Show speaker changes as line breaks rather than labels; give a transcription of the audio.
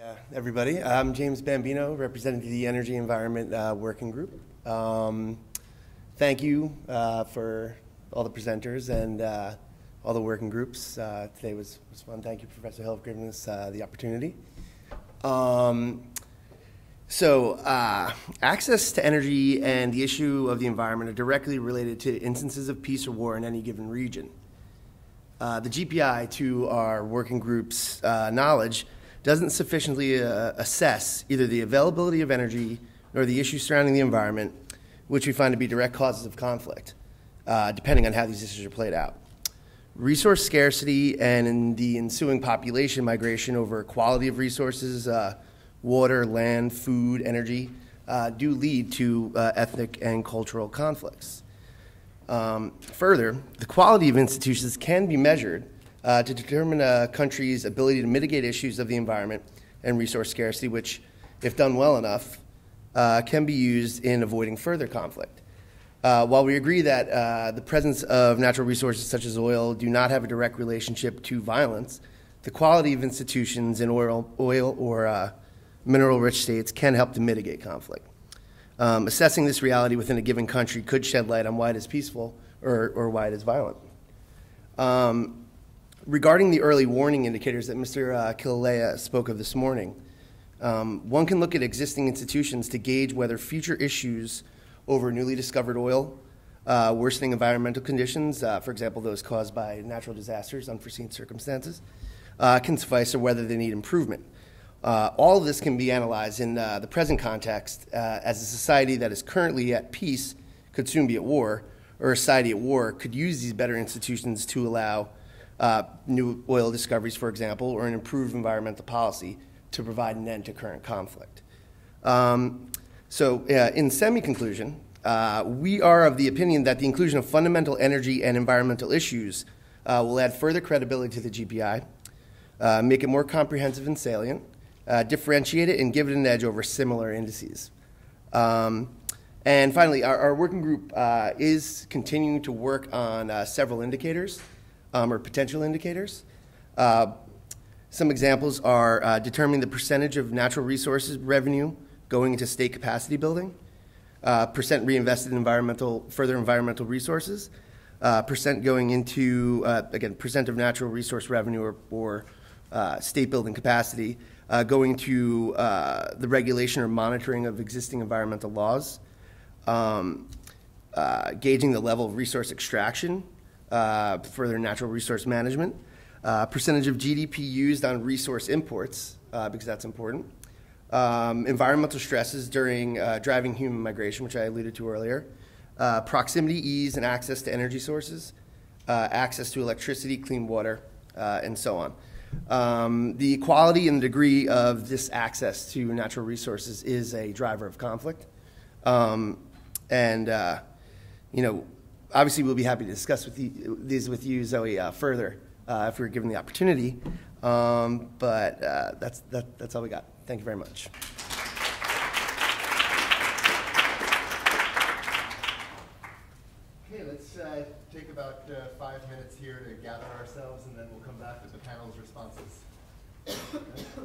Yeah, everybody. I'm James Bambino, representing the Energy Environment Working Group. Thank you for all the presenters and all the working groups. Today was fun. Thank you, Professor Hill, for giving us the opportunity. Access to energy and the issue of the environment are directly related to instances of peace or war in any given region. The GPI, to our working group's knowledge, doesn't sufficiently assess either the availability of energy nor the issues surrounding the environment, which we find to be direct causes of conflict, depending on how these issues are played out. Resource scarcity and in the ensuing population migration over quality of resources, water, land, food, energy, do lead to ethnic and cultural conflicts. Further, the quality of institutions can be measured to determine a country's ability to mitigate issues of the environment and resource scarcity, which, if done well enough, can be used in avoiding further conflict. While we agree that the presence of natural resources such as oil do not have a direct relationship to violence, the quality of institutions in oil or mineral-rich states can help to mitigate conflict. Assessing this reality within a given country could shed light on why it is peaceful or why it is violent. Regarding the early warning indicators that Mr. Killalea spoke of this morning, one can look at existing institutions to gauge whether future issues over newly discovered oil, worsening environmental conditions, for example, those caused by natural disasters, unforeseen circumstances, can suffice or whether they need improvement. All of this can be analyzed in the present context as a society that is currently at peace could soon be at war, or a society at war could use these better institutions to allow new oil discoveries, for example, or an improved environmental policy to provide an end to current conflict. In semi-conclusion, we are of the opinion that the inclusion of fundamental energy and environmental issues will add further credibility to the GPI, make it more comprehensive and salient, differentiate it, and give it an edge over similar indices. And finally, our working group is continuing to work on several indicators, or potential indicators. Some examples are determining the percentage of natural resources revenue going into state capacity building, percent reinvested in further environmental resources, percent going into, again, percent of natural resource revenue or state building capacity going to the regulation or monitoring of existing environmental laws, gauging the level of resource extraction, further natural resource management, percentage of GDP used on resource imports, because that's important, environmental stresses during driving human migration, which I alluded to earlier, proximity, ease, and access to energy sources, access to electricity, clean water, and so on. The quality and degree of this access to natural resources is a driver of conflict. Obviously, we'll be happy to discuss these with you, Zoe, further if we're given the opportunity. But that's all we got. Thank you very much.
Okay, let's take about 5 minutes here to gather ourselves, and then we'll come back with the panel's responses. Okay.